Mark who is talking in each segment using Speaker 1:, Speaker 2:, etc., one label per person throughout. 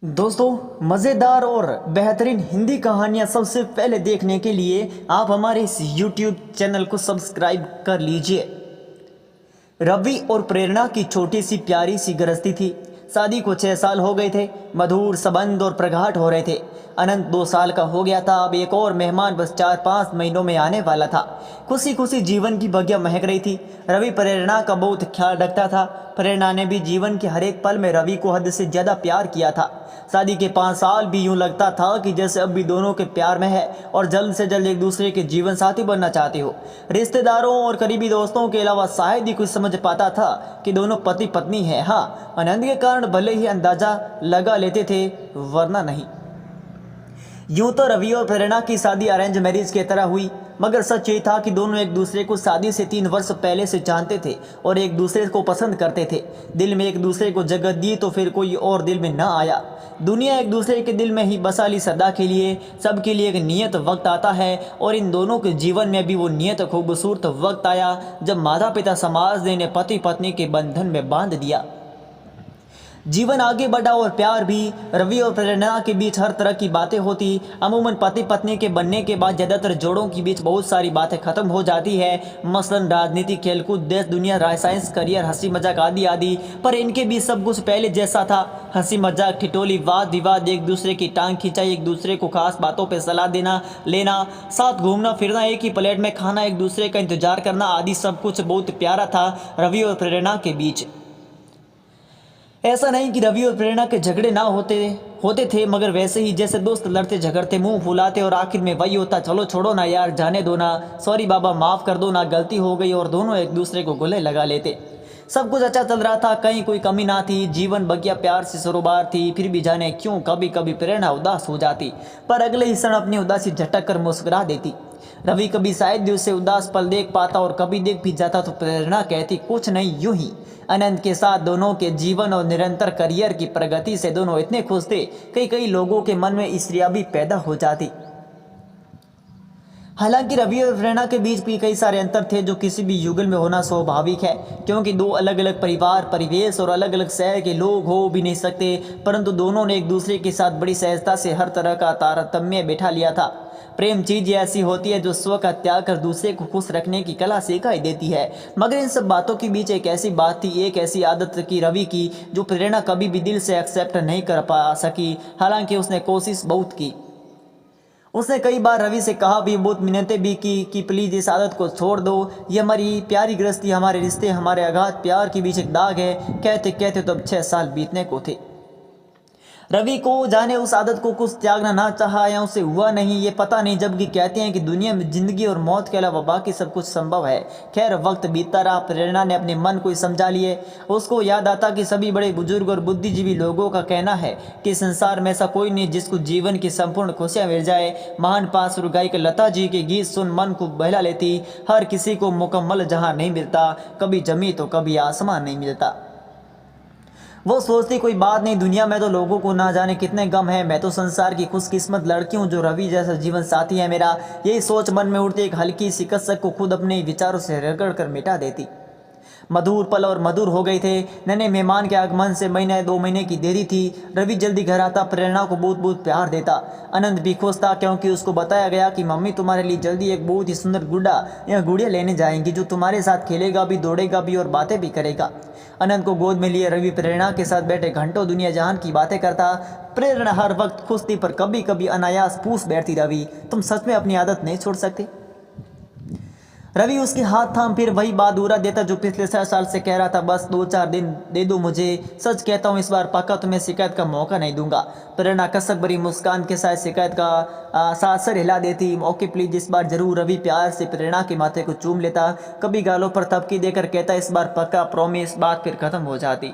Speaker 1: दोस्तों, मज़ेदार और बेहतरीन हिंदी कहानियाँ सबसे पहले देखने के लिए आप हमारे इस YouTube चैनल को सब्सक्राइब कर लीजिए। रवि और प्रेरणा की छोटी सी प्यारी सी गृहस्थी थी। शादी को 6 साल हो गए थे। मधुर संबंध और प्रगाढ़ हो रहे थे। अनंत 2 साल का हो गया था। अब एक और मेहमान बस 4-5 महीनों में आने वाला था। खुशी खुशी जीवन की बगिया महक रही थी। रवि प्रेरणा का बहुत ख्याल रखता था। प्रेरणा ने भी जीवन के हर एक पल में रवि को हद से ज़्यादा प्यार किया था। शादी के 5 साल भी यूं लगता था कि जैसे अब भी दोनों के प्यार में है और जल्द से जल्द एक दूसरे के जीवन साथी बनना चाहते हो। रिश्तेदारों और करीबी दोस्तों के अलावा शायद ही कुछ समझ पाता था कि दोनों पति पत्नी हैं। हाँ, आनंद के कारण भले ही अंदाजा लगा लेते थे, वरना नहीं। यूं तो रवि और प्रेरणा की शादी अरेंज मैरिज की तरह हुई, मगर सच ये था कि दोनों एक दूसरे को शादी से 3 वर्ष पहले से जानते थे और एक दूसरे को पसंद करते थे। दिल में एक दूसरे को जगह दी तो फिर कोई और दिल में ना आया। दुनिया एक दूसरे के दिल में ही बसा ली सदा के लिए। सबके लिए एक नियत वक्त आता है और इन दोनों के जीवन में भी वो नियत खूबसूरत वक्त आया जब माता पिता समाज ने इन्हें पति पत्नी के बंधन में बांध दिया। जीवन आगे बढ़ा और प्यार भी। रवि और प्रेरणा के बीच हर तरह की बातें होती। अमूमन पति पत्नी के बनने के बाद ज़्यादातर जोड़ों के बीच बहुत सारी बातें खत्म हो जाती है, मसलन राजनीति, खेलकूद, देश दुनिया, राय साइंस, करियर, हंसी मजाक आदि आदि। पर इनके बीच सब कुछ पहले जैसा था। हंसी मजाक, ठिठोली, वाद विवाद, एक दूसरे की टांग खिंचाई, एक दूसरे को खास बातों पर सलाह देना लेना, साथ घूमना फिरना, एक ही प्लेट में खाना, एक दूसरे का इंतजार करना आदि सब कुछ बहुत प्यारा था रवि और प्रेरणा के बीच। ऐसा नहीं कि रवि और प्रेरणा के झगड़े ना होते थे, मगर वैसे ही जैसे दोस्त लड़ते झगड़ते, मुंह फुलाते और आखिर में वही होता, चलो छोड़ो ना यार, जाने दो ना, सॉरी बाबा माफ़ कर दो ना, गलती हो गई, और दोनों एक दूसरे को गले लगा लेते। सब कुछ अच्छा चल रहा था, कहीं कोई कमी ना थी। जीवन बगिया प्यार से सरोबार थी। फिर भी जाने क्यों कभी कभी प्रेरणा उदास हो जाती, पर अगले ही क्षण अपनी उदासी झटक कर मुस्कुरा देती। रवि कभी शायद दिल से उदास पल देख पाता और कभी देख भी जाता तो प्रेरणा कहती, कुछ नहीं, यूं ही। अनंत के साथ दोनों के जीवन और निरंतर करियर की प्रगति से दोनों इतने खुश थे कई कई लोगों के मन में ईर्ष्या भी पैदा हो जाती। हालांकि रवि और प्रेरणा के बीच भी कई सारे अंतर थे जो किसी भी युगल में होना स्वाभाविक है, क्योंकि 2 अलग अलग परिवार, परिवेश और अलग अलग शहर के लोग हो भी नहीं सकते। परंतु दोनों ने एक दूसरे के साथ बड़ी सहजता से हर तरह का तारतम्य बैठा लिया था। प्रेम चीज ऐसी होती है जो स्व का त्याग कर दूसरे को खुश रखने की कला सिखाई देती है। मगर इन सब बातों के बीच एक ऐसी बात थी, एक ऐसी आदत की रवि की, जो प्रेरणा कभी भी दिल से एक्सेप्ट नहीं कर पा सकी। हालांकि उसने कोशिश बहुत की। उसने कई बार रवि से कहा भी, बहुत मिन्नतें भी की कि प्लीज़ इस आदत को छोड़ दो, ये हमारी प्यारी गृहस्थी, हमारे रिश्ते, हमारे अगाध प्यार के बीच एक दाग है। कहते कहते तो अब 6 साल बीतने को थे। रवि को जाने उस आदत को कुछ त्यागना ना चाहा या उसे हुआ नहीं, ये पता नहीं, जबकि कहते हैं कि दुनिया में जिंदगी और मौत के अलावा बाकी सब कुछ संभव है। खैर, वक्त बीतता रहा। प्रेरणा ने अपने मन को समझा लिए। उसको याद आता कि सभी बड़े बुजुर्ग और बुद्धिजीवी लोगों का कहना है कि संसार में ऐसा कोई नहीं जिसको जीवन की संपूर्ण खुशियाँ मिल जाए। महान पार्श्व गायिका लता जी के गीत सुन मन को बहला लेती। हर किसी को मुकम्मल जहाँ नहीं मिलता, कभी जमी तो कभी आसमान नहीं मिलता। वो सोचती, कोई बात नहीं, दुनिया में तो लोगों को ना जाने कितने गम है, मैं तो संसार की खुशकिस्मत लड़की हूँ जो रवि जैसा जीवन साथी है मेरा। यही सोच मन में उड़ती एक हल्की सी कसक को खुद अपने विचारों से रगड़ कर मिटा देती। मधुर पल और मधुर हो गए थे। नए मेहमान के आगमन से महीने 2 महीने की देरी थी। रवि जल्दी घर आता, प्रेरणा को बहुत बहुत प्यार देता। अनंत भी खुश था, क्योंकि उसको बताया गया कि मम्मी तुम्हारे लिए जल्दी एक बहुत ही सुंदर गुड्डा या गुड़िया लेने जाएंगी जो तुम्हारे साथ खेलेगा भी, दौड़ेगा भी और बातें भी करेगा। अनंत को गोद में लिए रवि प्रेरणा के साथ बैठे घंटों दुनिया जहान की बातें करता। प्रेरणा हर वक्त खुश थी, पर कभी कभी अनायास पूछ बैठती, रवि तुम सच में अपनी आदत नहीं छोड़ सकते? रवि उसके हाथ थाम फिर वही बात दोहरा देता जो पिछले 6 साल से कह रहा था, बस 2-4 दिन दे दो मुझे, सच कहता हूँ इस बार पक्का तुम्हें शिकायत का मौका नहीं दूंगा। प्रेरणा कसक भरी मुस्कान के साथ शिकायत का साथ सर हिला देती। ओके प्लीज, इस बार जरूर। रवि प्यार से प्रेरणा के माथे को चूम लेता, कभी गालों पर थपकी देकर कहता, इस बार पक्का, प्रॉमिस। बात फिर खत्म हो जाती।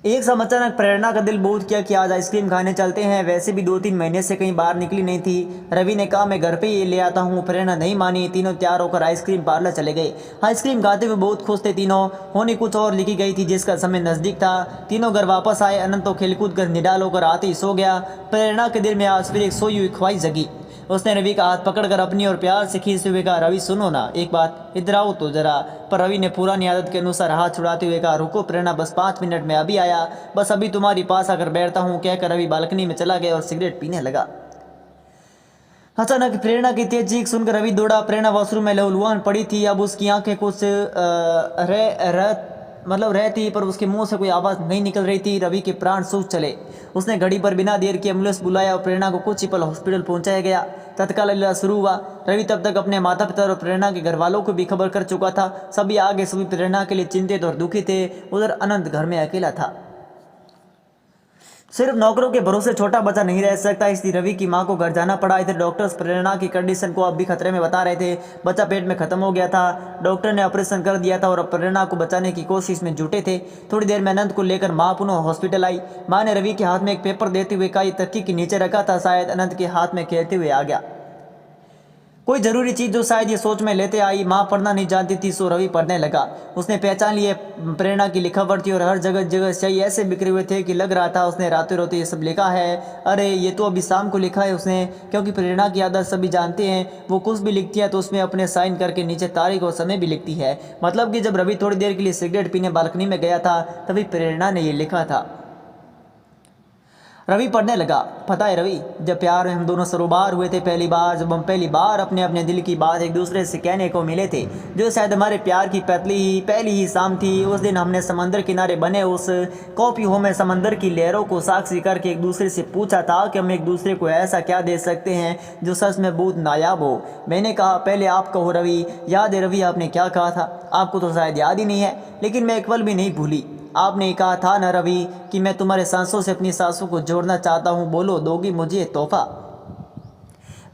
Speaker 1: एक समय अचानक प्रेरणा का दिल बहुत किया कि आज आइसक्रीम खाने चलते हैं। वैसे भी 2-3 महीने से कहीं बाहर निकली नहीं थी। रवि ने कहा, मैं घर पे ही ले आता हूँ। प्रेरणा नहीं मानी। तीनों तैयार होकर आइसक्रीम पार्लर चले गए। आइसक्रीम खाते हुए बहुत खुश थे तीनों। होने कुछ और लिखी गई थी जिसका समय नज़दीक था। तीनों घर वापस आए। अनंत तो खेलकूद कर निडाल होकर आते ही सो गया। प्रेरणा के दिल में आज फिर एक सोई हुई ख्वाहिश जगी। उसने रवि का हाथ पकड़कर अपनी और प्यार से खींचते हुए कहा, रवि सुनो ना एक बात, इधर आओ तो जरा। पर रवि ने पुरानी आदत के अनुसार हाथ छुड़ाते हुए कहा, रुको प्रेरणा, बस 5 मिनट में अभी आया, बस अभी तुम्हारी पास आकर बैठता हूँ, कहकर रवि बालकनी में चला गया और सिगरेट पीने लगा। अचानक प्रेरणा की तेज चीख सुनकर रवि दौड़ा। प्रेरणा वॉशरूम में लहूलुहान पड़ी थी। अब उसकी आंखें कुछ रहती, पर उसके मुंह से कोई आवाज़ नहीं निकल रही थी। रवि के प्राण सूख चले। उसने घड़ी पर बिना देर के एम्बुलेंस बुलाया और प्रेरणा को कुछ ही पल हॉस्पिटल पहुंचाया गया। तत्काल इलाज शुरू हुआ। रवि तब तक अपने माता पिता और प्रेरणा के घर वालों को भी खबर कर चुका था। सभी आगे सभी प्रेरणा के लिए चिंतित और दुखी थे। उधर अनंत घर में अकेला था। सिर्फ नौकरों के भरोसे छोटा बच्चा नहीं रह सकता, इसलिए रवि की मां को घर जाना पड़ा। इधर डॉक्टर्स प्रेरणा की कंडीशन को अब भी खतरे में बता रहे थे। बच्चा पेट में खत्म हो गया था। डॉक्टर ने ऑपरेशन कर दिया था और अब प्रेरणा को बचाने की कोशिश में जुटे थे। थोड़ी देर में अनंत को लेकर मां पुनः हॉस्पिटल आई। मां ने रवि के हाथ में एक पेपर देते हुए कहा, तकिए के नीचे रखा था, शायद अनंत के हाथ में खेलते हुए आ गया। कोई जरूरी चीज जो शायद ये सोच में लेते आई। माँ पढ़ना नहीं जानती थी, सो रवि पढ़ने लगा। उसने पहचान लिए प्रेरणा की लिखावट थी और हर जगह जगह सही ऐसे बिखरे हुए थे कि लग रहा था उसने रातों रोते ये सब लिखा है। अरे ये तो अभी शाम को लिखा है उसने, क्योंकि प्रेरणा की आदत सभी जानते हैं। वो कुछ भी लिखती है तो उसमें अपने साइन करके नीचे तारीख और समय भी लिखती है। मतलब कि जब रवि थोड़ी देर के लिए सिगरेट पीने बालकनी में गया था तभी प्रेरणा ने ये लिखा था। रवि पढ़ने लगा। पता है रवि, जब प्यार में हम दोनों सरोबार हुए थे पहली बार, जब हम पहली बार अपने अपने दिल की बात एक दूसरे से कहने को मिले थे, जो शायद हमारे प्यार की पहली ही शाम थी। उस दिन हमने समंदर किनारे बने उस कॉफी होम में समंदर की लहरों को साक्षी करके एक दूसरे से पूछा था कि हम एक दूसरे को ऐसा क्या दे सकते हैं जो सच में बहुत नायाब हो। मैंने कहा, पहले आप कहो रवि। याद है रवि आपने क्या कहा था? आपको तो शायद याद ही नहीं है, लेकिन मैं एक पल भी नहीं भूली। आपने कहा था ना रवि कि मैं तुम्हारे सांसों से अपनी सांसों को जोड़ना चाहता हूँ, बोलो दोगी मुझे ये तोहफा?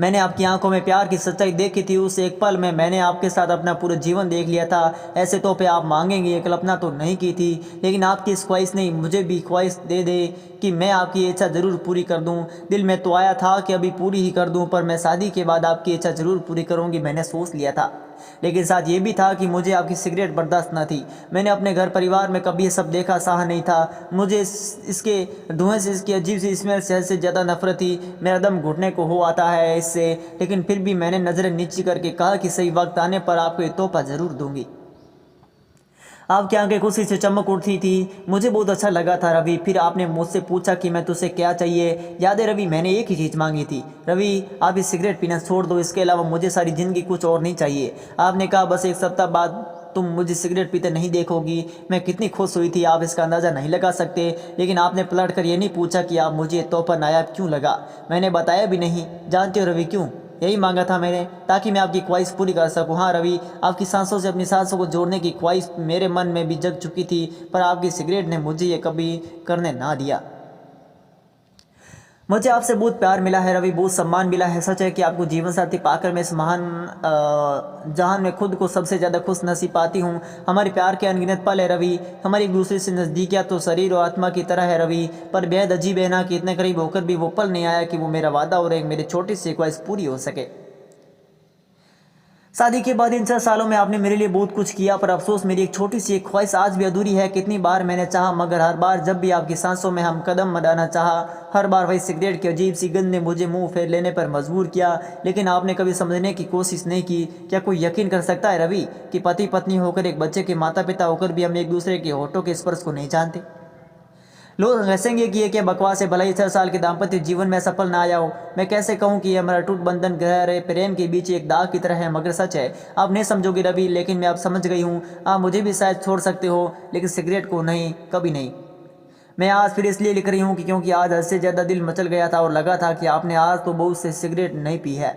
Speaker 1: मैंने आपकी आंखों में प्यार की सच्चाई देखी थी। उस एक पल में मैंने आपके साथ अपना पूरा जीवन देख लिया था। ऐसे तोहफे आप मांगेंगे ये कल्पना तो नहीं की थी, लेकिन आपकी इस ख्वाहिश ने मुझे भी ख्वाहिश दे दे कि मैं आपकी इच्छा ज़रूर पूरी कर दूं। दिल में तो आया था कि अभी पूरी ही कर दूं, पर मैं शादी के बाद आपकी इच्छा ज़रूर पूरी करूंगी, मैंने सोच लिया था। लेकिन साथ ये भी था कि मुझे आपकी सिगरेट बर्दाश्त न थी। मैंने अपने घर परिवार में कभी ये सब देखा सहा नहीं था। मुझे इसके धुएं से, इसकी अजीब सी स्मेल से ज़्यादा नफरत थी। मेरा दम घुटने को हो आता है इससे, लेकिन फिर भी मैंने नज़रें नीची करके कहा कि सही वक्त आने पर आपको ये तोहफा ज़रूर दूंगी। आपकी आंखें खुशी से चमक उठी थी। मुझे बहुत अच्छा लगा था रवि। फिर आपने मुझसे पूछा कि मैं तुझसे क्या चाहिए। याद है रवि, मैंने एक ही चीज़ मांगी थी। रवि, आप इस सिगरेट पीना छोड़ दो, इसके अलावा मुझे सारी ज़िंदगी कुछ और नहीं चाहिए। आपने कहा, बस एक सप्ताह बाद तुम मुझे सिगरेट पीते नहीं देखोगी। मैं कितनी खुश हुई थी आप इसका अंदाज़ा नहीं लगा सकते। लेकिन आपने पलट कर ये नहीं पूछा कि आप मुझे तोहफा नायाब क्यों लगा। मैंने बताया भी नहीं। जानते हो रवि क्यों? यही मांगा था मैंने, ताकि मैं आपकी ख्वाहिश पूरी कर सकूं। हाँ रवि, आपकी सांसों से अपनी सांसों को जोड़ने की ख्वाहिश मेरे मन में भी जग चुकी थी, पर आपकी सिगरेट ने मुझे ये कभी करने ना दिया। मुझे आपसे बहुत प्यार मिला है रवि, बहुत सम्मान मिला है। सच है कि आपको जीवन साथी पाकर मैं इस महान जहान में खुद को सबसे ज़्यादा खुश नसीब पाती हूँ। हमारे प्यार के अनगिनत पल है रवि। हमारी एक दूसरे से नज़दीकियाँ तो शरीर और आत्मा की तरह है रवि, पर बेहद अजीब है ना कि इतने करीब होकर भी वो पल नहीं आया कि वो मेरा वादा और एक मेरी छोटी सी ख्वाहिश पूरी हो सके। शादी के बाद इन 6 सालों में आपने मेरे लिए बहुत कुछ किया, पर अफसोस मेरी एक छोटी सी एक ख्वाहिश आज भी अधूरी है। कितनी बार मैंने चाहा, मगर हर बार जब भी आपकी सांसों में हम कदम मडाना चाहा, हर बार वही सिगरेट की अजीब सी गंध ने मुझे मुंह फेर लेने पर मजबूर किया। लेकिन आपने कभी समझने की कोशिश नहीं की। क्या कोई यकीन कर सकता है रवि कि पति पत्नी होकर, एक बच्चे के माता पिता होकर भी हम एक दूसरे के होठों के स्पर्श को नहीं जानते? लोग हंसेंगे कि ये क्या बकवास है, भला ही 6 साल के दाम्पत्य जीवन में सफल ना आया हो। मैं कैसे कहूँ कि ये हमारा टूट बंधन गहरे प्रेम के बीच एक दाग की तरह है, मगर सच है। आप नहीं समझोगे रवि, लेकिन मैं अब समझ गई हूँ। आप मुझे भी शायद छोड़ सकते हो, लेकिन सिगरेट को नहीं, कभी नहीं। मैं आज फिर इसलिए लिख रही हूँ कि क्योंकि आज हद से ज़्यादा दिल मचल गया था और लगा था कि आपने आज तो बहुत से सिगरेट नहीं पी है।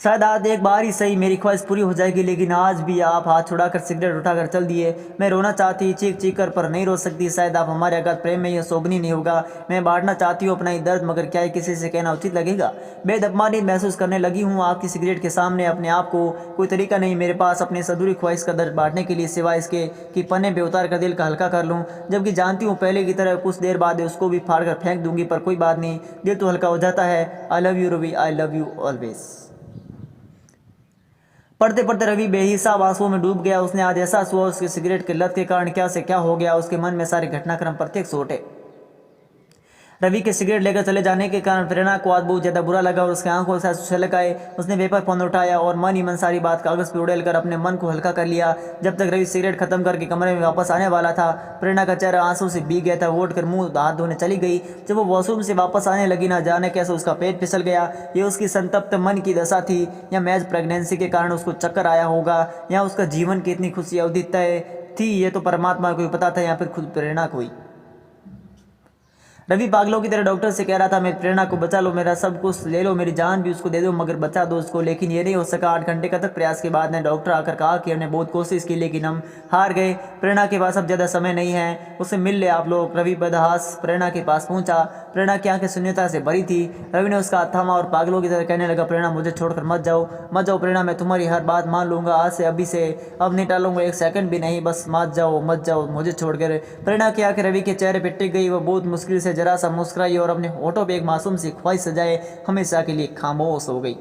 Speaker 1: शायद आज एक बार ही सही मेरी ख्वाहिश पूरी हो जाएगी, लेकिन आज भी आप हाथ छुड़ाकर सिगरेट उठाकर चल दिए। मैं रोना चाहती, चीख चीख कर, पर नहीं रो सकती। शायद आप हमारे अगाध प्रेम में यह शोभनीय नहीं होगा। मैं बांटना चाहती हूँ अपना ही दर्द, मगर क्या किसी से कहना उचित लगेगा? बेहद अपमानित महसूस करने लगी हूँ आपकी सिगरेट के सामने अपने आप को। कोई तरीका नहीं मेरे पास अपने अधूरी ख्वाहिश का दर्द बांटने के लिए, सिवाय इसके कि पन्ने पे उतार कर दिल का हल्का कर लूँ। जबकि जानती हूँ पहले की तरह कुछ देर बाद उसको भी फाड़ कर फेंक दूंगी, पर कोई बात नहीं, दिल तो हल्का हो जाता है। I love you Ravi, I love you always. पढ़ते पढ़ते रवि बेहिसाब आंसुओं में डूब गया। उसने आज एहसास हुआ उसके सिगरेट के लत के कारण क्या से क्या हो गया। उसके मन में सारे घटनाक्रम प्रत्यक्ष उठे। रवि के सिगरेट लेकर चले जाने के कारण प्रेरणा को आज बहुत ज़्यादा बुरा लगा और उसके आंखों से छलक आए। उसने पेपर फोन उठाया और मन ही मन सारी बात कागज़ पर उड़ेलकर अपने मन को हल्का कर लिया। जब तक रवि सिगरेट खत्म करके कमरे में वापस आने वाला था, प्रेरणा का चेहरा आंसू से भीग गया था। वो उठकर मुंह हाथ धोने चली गई। जब वो वॉशरूम से वापस आने लगी, ना जाने कैसे उसका पेट फिसल गया। ये उसकी संतप्त मन की दशा थी, या महज प्रेगनेंसी के कारण उसको चक्कर आया होगा, या उसका जीवन की इतनी खुशी अवधि तय थी, ये तो परमात्मा को ही पता था, या फिर खुद प्रेरणा को ही। रवि पागलों की तरह डॉक्टर से कह रहा था, मैं प्रेरणा को बचा लो, मेरा सब कुछ ले लो, मेरी जान भी उसको दे दो, मगर बचा दो उसको। लेकिन ये नहीं हो सका। 8 घंटे का तक प्रयास के बाद ने डॉक्टर आकर कहा कि हमने बहुत कोशिश की, लेकिन हम हार गए। प्रेरणा के पास अब ज़्यादा समय नहीं है, उससे मिल ले आप लोग। रवि बदहास प्रेरणा के पास पहुंचा। प्रेरणा की आंखें शून्यता से भरी थी। रवि ने उसका हाथ थामा और पागलों की तरह कहने लगा, प्रेरणा मुझे छोड़कर मत जाओ, मत जाओ प्रेरणा, मैं तुम्हारी हर बात मान लूंगा, आज से अभी से अब नहीं टालूंगा, 1 सेकंड भी नहीं, बस मत जाओ, मत जाओ मुझे छोड़कर। प्रेरणा की आंखें रवि के चेहरे पर टिक गई। वो बहुत मुश्किल से जरा सा मुस्कुराई और अपने होठों पे एक मासूम सी ख्वाहिश सजाए हमेशा के लिए खामोश हो गई।